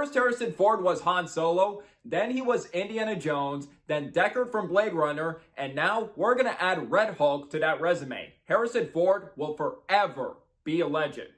First, Harrison Ford was Han Solo, then he was Indiana Jones, then Deckard from Blade Runner, and now we're gonna add Red Hulk to that resume. Harrison Ford will forever be a legend.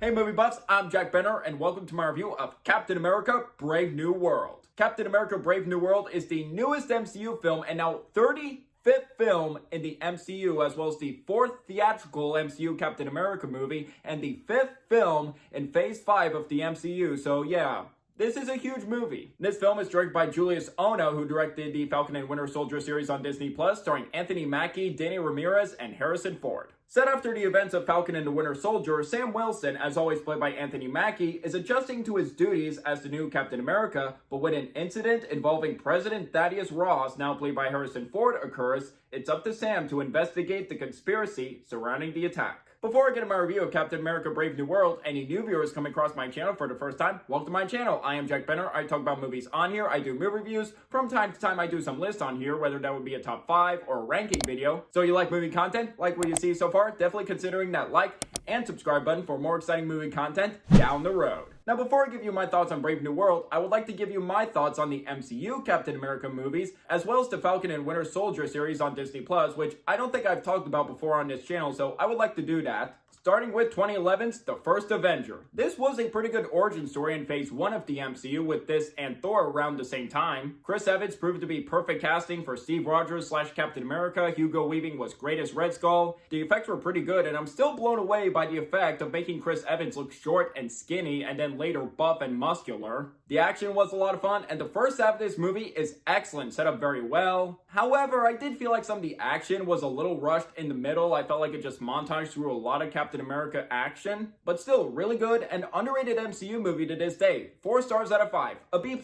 Hey movie buffs, I'm Jack Benner, and welcome to my review of Captain America Brave New World. Captain America Brave New World is the newest MCU film and now 35th film in the MCU, as well as the 4th theatrical MCU Captain America movie and the 5th film in Phase 5 of the MCU, so yeah. This is a huge movie. This film is directed by Julius Ono, who directed the Falcon and Winter Soldier series on Disney+, starring Anthony Mackie, Danny Ramirez, and Harrison Ford. Set after the events of Falcon and the Winter Soldier, Sam Wilson, as always played by Anthony Mackie, is adjusting to his duties as the new Captain America, but when an incident involving President Thaddeus Ross, now played by Harrison Ford, occurs, it's up to Sam to investigate the conspiracy surrounding the attack. Before I get into my review of Captain America Brave New World, any new viewers coming across my channel for the first time, welcome to my channel. I am Jack Benner. I talk about movies on here. I do movie reviews. From time to time, I do some lists on here, whether that would be a top 5 or a ranking video. So you like movie content? Like what you see so far? Definitely considering that like and subscribe button for more exciting movie content down the road. Now, before I give you my thoughts on Brave New World, I would like to give you my thoughts on the MCU Captain America movies, as well as the Falcon and Winter Soldier series on Disney+, which I don't think I've talked about before on this channel, so I would like to do that. Starting with 2011's The First Avenger. This was a pretty good origin story in Phase 1 of the MCU, with this and Thor around the same time. Chris Evans proved to be perfect casting for Steve Rogers / Captain America. Hugo Weaving was great as Red Skull. The effects were pretty good, and I'm still blown away by the effect of making Chris Evans look short and skinny, and then later buff and muscular. The action was a lot of fun, and the first half of this movie is excellent, set up very well. However, I did feel like some of the action was a little rushed in the middle. I felt like it just montaged through a lot of Captain America action, but still really good and underrated MCU movie to this day. 4 stars out of 5, a B+.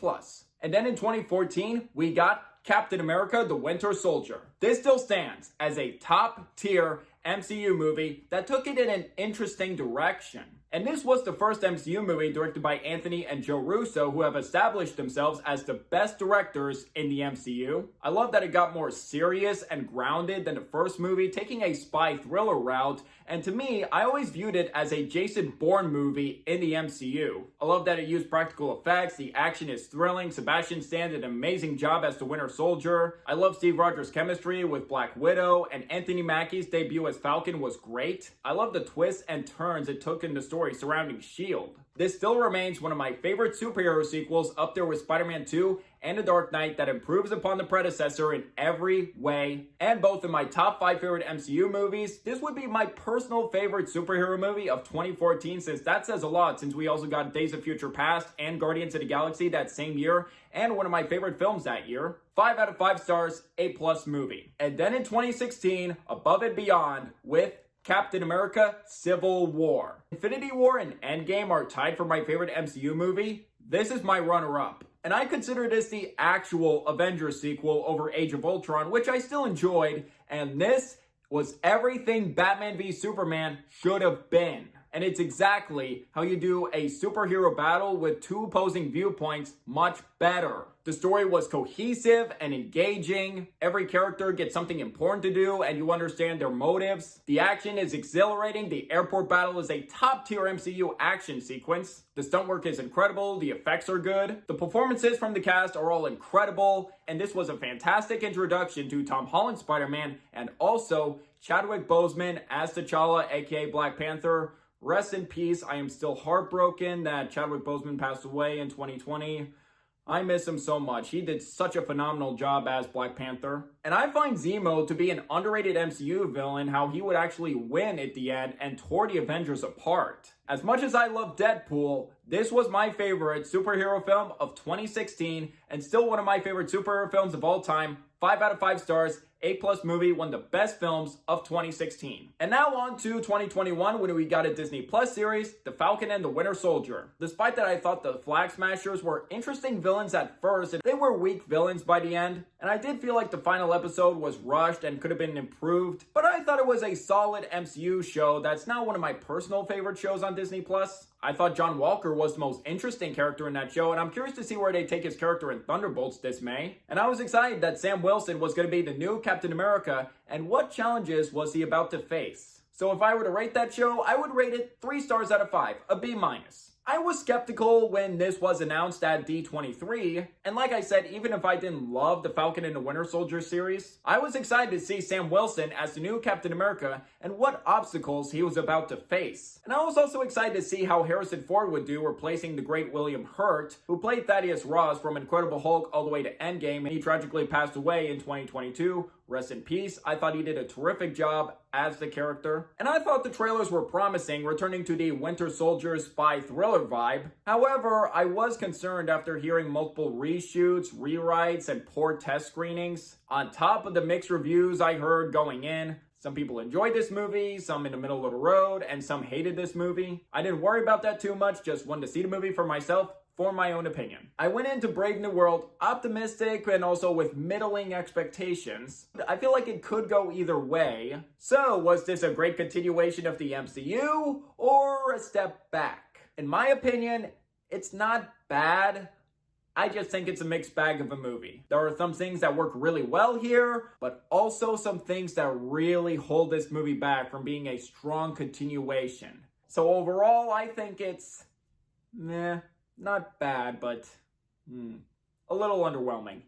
And then in 2014, we got Captain America The Winter Soldier. This still stands as a top-tier MCU movie that took it in an interesting direction. And this was the first MCU movie directed by Anthony and Joe Russo, who have established themselves as the best directors in the MCU. I love that it got more serious and grounded than the first movie, taking a spy thriller route. And to me, I always viewed it as a Jason Bourne movie in the MCU. I love that it used practical effects, the action is thrilling, Sebastian Stan did an amazing job as the Winter Soldier. I love Steve Rogers' chemistry with Black Widow, and Anthony Mackie's debut as Falcon was great. I love the twists and turns it took in the story surrounding S.H.I.E.L.D. This still remains one of my favorite superhero sequels, up there with Spider-Man 2 and The Dark Knight, that improves upon the predecessor in every way. And both in my top 5 favorite MCU movies, this would be my personal favorite superhero movie of 2014, since that says a lot, since we also got Days of Future Past and Guardians of the Galaxy that same year, and one of my favorite films that year. 5 out of 5 stars, A+ movie. And then in 2016, Above and Beyond with Captain America Civil War. Infinity War and Endgame are tied for my favorite MCU movie. This is my runner-up. And I consider this the actual Avengers sequel over Age of Ultron, which I still enjoyed. And this was everything Batman v Superman should have been. And it's exactly how you do a superhero battle with 2 opposing viewpoints much better. The story was cohesive and engaging. Every character gets something important to do and you understand their motives. The action is exhilarating. The airport battle is a top-tier MCU action sequence. The stunt work is incredible. The effects are good. The performances from the cast are all incredible. And this was a fantastic introduction to Tom Holland's Spider-Man and also Chadwick Boseman as T'Challa, aka Black Panther. Rest in peace. I am still heartbroken that Chadwick Boseman passed away in 2020. I miss him so much. He did such a phenomenal job as Black Panther. And I find Zemo to be an underrated MCU villain, how he would actually win at the end and tore the Avengers apart. As much as I love Deadpool, this was my favorite superhero film of 2016 and still one of my favorite superhero films of all time. 5 out of 5 stars, A+ movie, one of the best films of 2016. And now on to 2021, when we got a Disney Plus series, The Falcon and the Winter Soldier. Despite that, I thought the Flag Smashers were interesting villains at first, they were weak villains by the end, and I did feel like the final episode was rushed and could have been improved, but I thought it was a solid MCU show that's now one of my personal favorite shows on Disney Plus. I thought John Walker was the most interesting character in that show, and I'm curious to see where they take his character in Thunderbolts this May. And I was excited that Sam Wilson was going to be the new Captain America, and what challenges was he about to face? So if I were to rate that show, I would rate it 3 stars out of 5, a B-. I was skeptical when this was announced at D23, and like I said, even if I didn't love the Falcon and the Winter Soldier series, I was excited to see Sam Wilson as the new Captain America and what obstacles he was about to face. And I was also excited to see how Harrison Ford would do replacing the great William Hurt, who played Thaddeus Ross from Incredible Hulk all the way to Endgame, and he tragically passed away in 2022. Rest in peace. I thought he did a terrific job as the character. And I thought the trailers were promising, returning to the Winter Soldier spy thriller vibe. However, I was concerned after hearing multiple reshoots, rewrites, and poor test screenings. On top of the mixed reviews I heard going in, some people enjoyed this movie, some in the middle of the road, and some hated this movie. I didn't worry about that too much, just wanted to see the movie for myself. For my own opinion. I went into Brave New World optimistic and also with middling expectations. I feel like it could go either way. So, was this a great continuation of the MCU or a step back? In my opinion, it's not bad. I just think it's a mixed bag of a movie. There are some things that work really well here, but also some things that really hold this movie back from being a strong continuation. So overall, I think it's meh. Not bad, but a little underwhelming.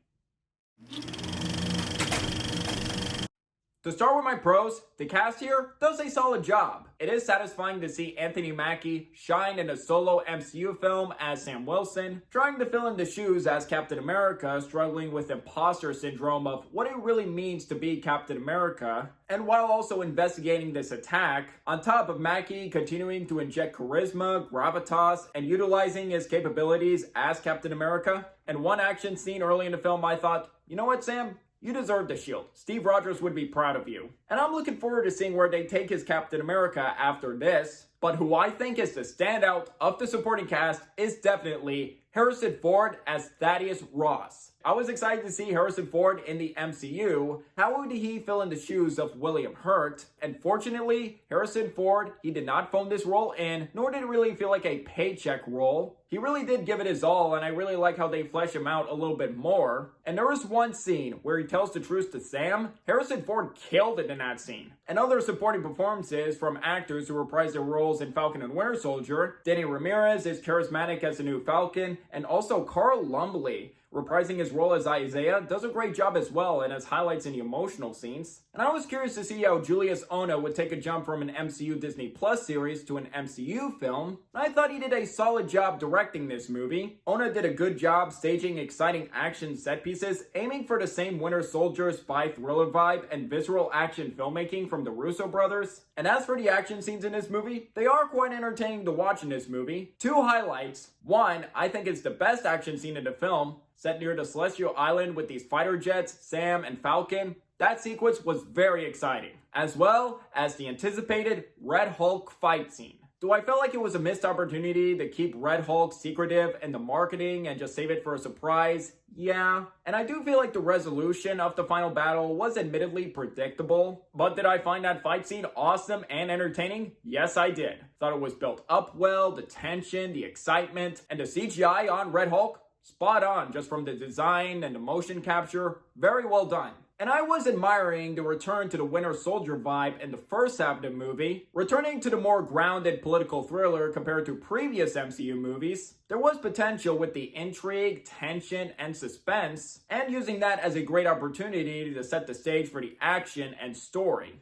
To start with my pros, the cast here does a solid job. It is satisfying to see Anthony Mackie shine in a solo MCU film as Sam Wilson, trying to fill in the shoes as Captain America, struggling with imposter syndrome of what it really means to be Captain America, and while also investigating this attack, on top of Mackie continuing to inject charisma, gravitas, and utilizing his capabilities as Captain America. And one action scene early in the film I thought, you know what, Sam? You deserve the shield. Steve Rogers would be proud of you. And I'm looking forward to seeing where they take his Captain America after this. But who I think is the standout of the supporting cast is definitely Harrison Ford as Thaddeus Ross. I was excited to see Harrison Ford in the MCU. How would he fill in the shoes of William Hurt? And fortunately, Harrison Ford, he did not phone this role in, nor did it really feel like a paycheck role. He really did give it his all, and I really like how they flesh him out a little bit more. And there is one scene where he tells the truth to Sam. Harrison Ford killed it in that scene. And other supporting performances from actors who reprised their roles in Falcon and Winter Soldier. Danny Ramirez is charismatic as the new Falcon, and also Carl Lumbly, reprising his role as Isaiah, does a great job as well and has highlights in the emotional scenes. And I was curious to see how Julius Onah would take a jump from an MCU Disney Plus series to an MCU film. I thought he did a solid job directing this movie. Onah did a good job staging exciting action set pieces, aiming for the same Winter Soldier spy thriller vibe and visceral action filmmaking from the Russo brothers. And as for the action scenes in this movie, they are quite entertaining to watch in this movie. 2 highlights. One, I think it's the best action scene in the film, set near the Celestial Island with these fighter jets, Sam and Falcon. That sequence was very exciting, as well as the anticipated Red Hulk fight scene. Do I feel like it was a missed opportunity to keep Red Hulk secretive in the marketing and just save it for a surprise? Yeah. And I do feel like the resolution of the final battle was admittedly predictable. But did I find that fight scene awesome and entertaining? Yes, I did. Thought it was built up well, the tension, the excitement, and the CGI on Red Hulk? Spot on, just from the design and the motion capture. Very well done. And I was admiring the return to the Winter Soldier vibe in the first half of the movie, returning to the more grounded political thriller compared to previous MCU movies. There was potential with the intrigue, tension, and suspense, and using that as a great opportunity to set the stage for the action and story.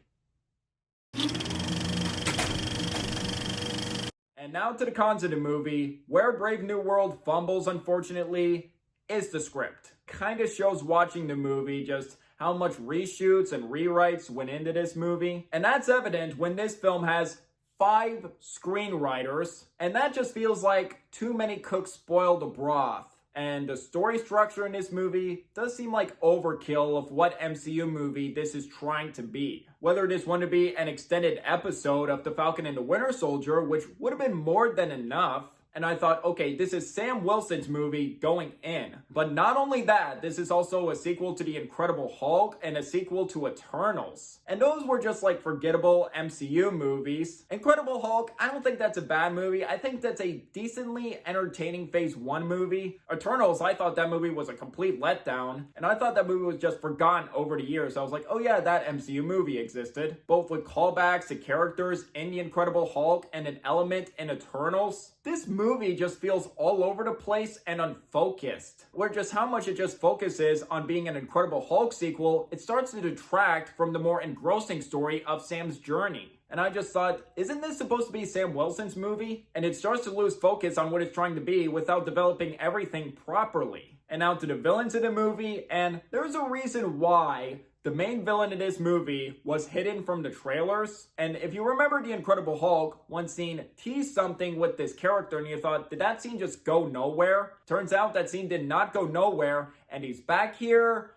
And now to the cons of the movie. Where Brave New World fumbles, unfortunately, is the script. Kinda shows watching the movie just how much reshoots and rewrites went into this movie. And that's evident when this film has 5 screenwriters, and that just feels like too many cooks spoiled the broth. And the story structure in this movie does seem like overkill of what MCU movie this is trying to be. Whether this wanted to be an extended episode of The Falcon and the Winter Soldier, which would have been more than enough, And I thought, okay, this is Sam Wilson's movie going in. But not only that, this is also a sequel to The Incredible Hulk and a sequel to Eternals. And those were just like forgettable MCU movies. Incredible Hulk, I don't think that's a bad movie. I think that's a decently entertaining Phase 1 movie. Eternals, I thought that movie was a complete letdown. And I thought that movie was just forgotten over the years. I was like, oh yeah, that MCU movie existed. Both with callbacks to characters in The Incredible Hulk and an element in Eternals. This movie just feels all over the place and unfocused. Where just how much it just focuses on being an Incredible Hulk sequel, it starts to detract from the more engrossing story of Sam's journey. And I just thought, isn't this supposed to be Sam Wilson's movie? And it starts to lose focus on what it's trying to be without developing everything properly. And now to the villains of the movie, and there's a reason why the main villain in this movie was hidden from the trailers. And if you remember The Incredible Hulk, one scene teased something with this character and you thought, did that scene just go nowhere? Turns out that scene did not go nowhere, and he's back here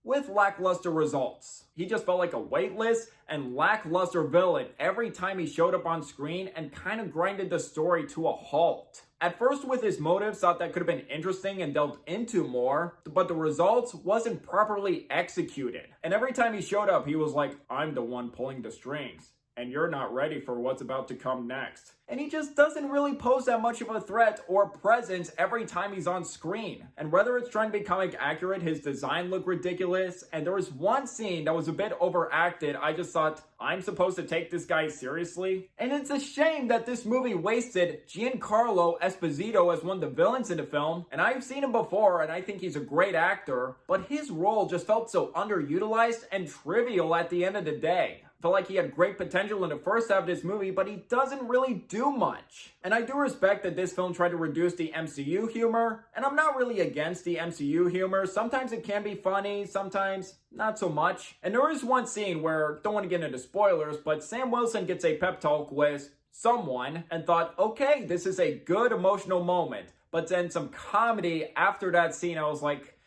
with lackluster results. He just felt like a weightless and lackluster villain every time he showed up on screen and kind of grinded the story to a halt. At first with his motives, thought that could have been interesting and delved into more, but the results wasn't properly executed. And every time he showed up, he was like, I'm the one pulling the strings, and you're not ready for what's about to come next. And he just doesn't really pose that much of a threat or presence every time he's on screen. And whether it's trying to be comic accurate, his design looked ridiculous, and there was one scene that was a bit overacted. I just thought, I'm supposed to take this guy seriously? And it's a shame that this movie wasted Giancarlo Esposito as one of the villains in the film, and I've seen him before and I think he's a great actor, but his role just felt so underutilized and trivial at the end of the day. Felt like he had great potential in the first half of this movie, but he doesn't really do much. And I do respect that this film tried to reduce the MCU humor, and I'm not really against the MCU humor. Sometimes it can be funny, sometimes not so much. And there is one scene where, don't want to get into spoilers, but Sam Wilson gets a pep talk with someone and thought, okay, this is a good emotional moment. But then some comedy after that scene, I was like,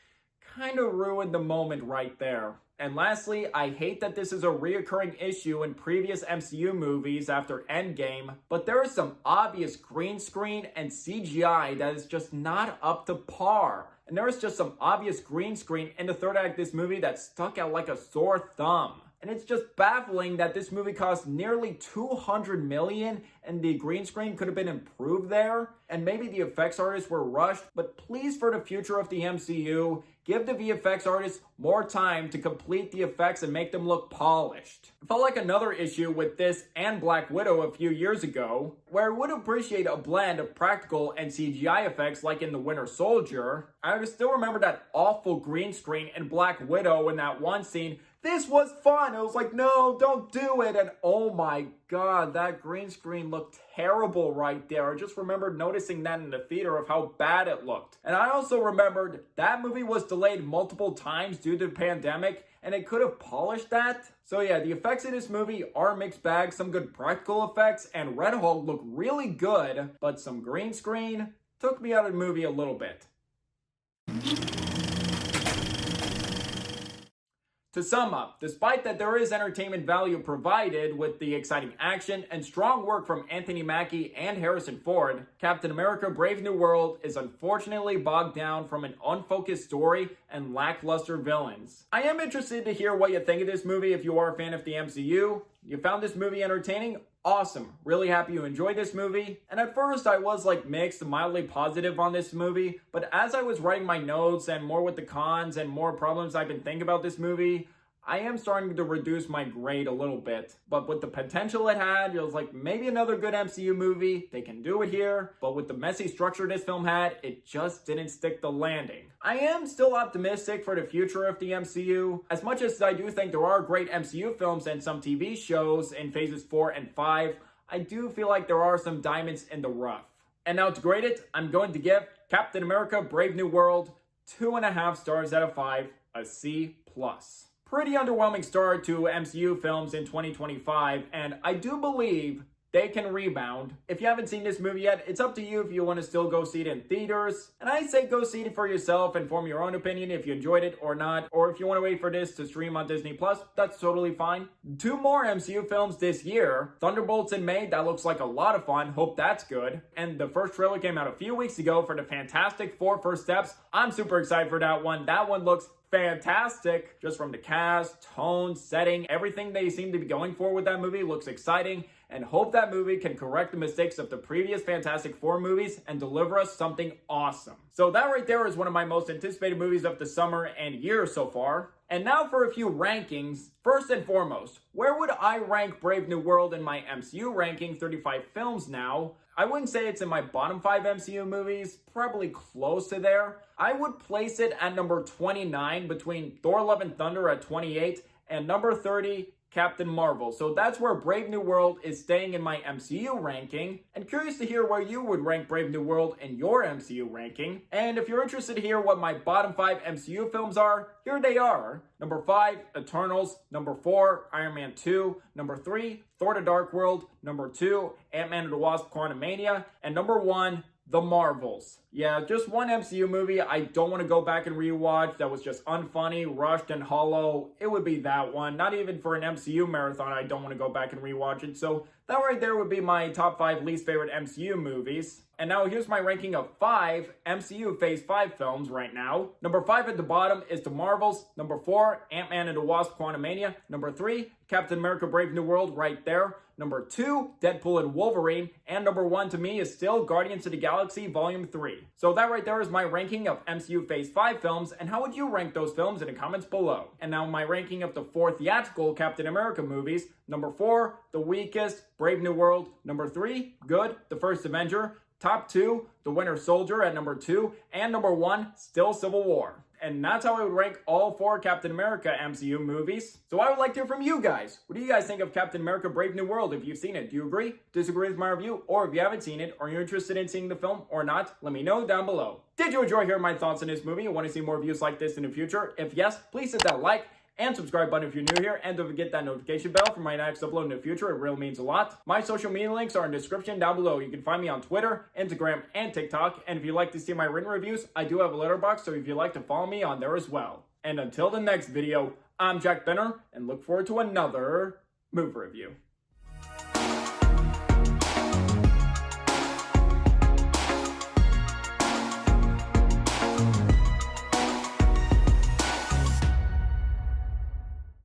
kind of ruined the moment right there. And lastly, I hate that this is a reoccurring issue in previous MCU movies after Endgame, but there is some obvious green screen and CGI that is just not up to par. And there is just some obvious green screen in the third act of this movie that stuck out like a sore thumb. And it's just baffling that this movie cost nearly $200 million and the green screen could have been improved there. And maybe the effects artists were rushed, but please, for the future of the MCU, give the VFX artists more time to complete the effects and make them look polished. It felt like another issue with this and Black Widow a few years ago, where I would appreciate a blend of practical and CGI effects like in The Winter Soldier. I still remember that awful green screen in Black Widow in that one scene. This was fun. It was like, no, don't do it. And oh my God, that green screen looked terrible right there. I just remembered noticing that in the theater of how bad it looked. And I also remembered that movie was delayed multiple times due to the pandemic, and it could have polished that. So yeah, the effects in this movie are a mixed bag. Some good practical effects, and Red Hulk looked really good, but some green screen took me out of the movie a little bit. To sum up, despite that there is entertainment value provided with the exciting action and strong work from Anthony Mackie and Harrison Ford, Captain America Brave New World is unfortunately bogged down from an unfocused story and lackluster villains. I am interested to hear what you think of this movie if you are a fan of the MCU. You found this movie entertaining? Awesome. Really happy you enjoyed this movie. And at first I was like mixed, mildly positive on this movie, but as I was writing my notes and more with the cons and more problems I've been thinking about this movie, I am starting to reduce my grade a little bit. But with the potential it had, it was like maybe another good MCU movie. They can do it here. But with the messy structure this film had, it just didn't stick the landing. I am still optimistic for the future of the MCU. As much as I do think there are great MCU films and some TV shows in phases 4 and 5, I do feel like there are some diamonds in the rough. And now to grade it, I'm going to give Captain America Brave New World 2.5 stars out of 5, a C+. Pretty underwhelming start to MCU films in 2025, and I do believe they can rebound. If you haven't seen this movie yet, it's up to you if you want to still go see it in theaters. And I say go see it for yourself and form your own opinion if you enjoyed it or not. Or if you want to wait for this to stream on Disney Plus, that's totally fine. 2 more MCU films this year. Thunderbolts in May, that looks like a lot of fun. Hope that's good. And the first trailer came out a few weeks ago for the Fantastic Four First Steps. I'm super excited for that one. That one looks fantastic, just from the cast, tone, setting, everything they seem to be going for with that movie looks exciting, and hope that movie can correct the mistakes of the previous Fantastic Four movies and deliver us something awesome. So that right there is one of my most anticipated movies of the summer and year so far. And now for a few rankings. First and foremost, where would I rank Brave New World in my MCU ranking, 35 films now? I wouldn't say it's in my bottom 5 MCU movies, probably close to there. I would place it at number 29 between Thor Love and Thunder at 28 and number 30, Captain Marvel. So that's where Brave New World is staying in my MCU ranking. And curious to hear where you would rank Brave New World in your MCU ranking. And if you're interested to hear what my bottom 5 MCU films are, here they are. Number 5, Eternals. Number 4, Iron Man 2. Number 3, Thor the Dark World. Number 2, Ant-Man and the Wasp: Quantumania. And number 1, The Marvels. Yeah, just one MCU movie I don't want to go back and rewatch that was just unfunny, rushed, and hollow. It would be that one. Not even for an MCU marathon I don't want to go back and rewatch it. So that right there would be my top 5 least favorite MCU movies. And now here's my ranking of 5 MCU Phase 5 films right now. Number 5 at the bottom is The Marvels. Number 4, Ant-Man and the Wasp: Quantumania. Number 3, Captain America Brave New World right there. Number 2, Deadpool and Wolverine. And number 1 to me is still Guardians of the Galaxy Volume 3. So that right there is my ranking of MCU Phase 5 films, and how would you rank those films in the comments below? And now my ranking of the 4 theatrical Captain America movies. Number 4, the weakest, Brave New World. Number 3, good, The First Avenger. Top 2, The Winter Soldier at number 2. And number 1, still Civil War. And that's how I would rank all 4 Captain America MCU movies. So I would like to hear from you guys. What do you guys think of Captain America Brave New World if you've seen it? Do you agree, disagree with my review? Or if you haven't seen it, are you interested in seeing the film or not? Let me know down below. Did you enjoy hearing my thoughts on this movie and want to see more reviews like this in the future? If yes, please hit that like and subscribe button if you're new here, and don't forget that notification bell for my next upload in the future. It really means a lot. My social media links are in the description down below. You can find me on Twitter, Instagram, and TikTok. And if you'd like to see my written reviews, I do have a letterbox, so if you'd like to follow me on there as well. And until the next video, I'm Jack Benner, and look forward to another movie review.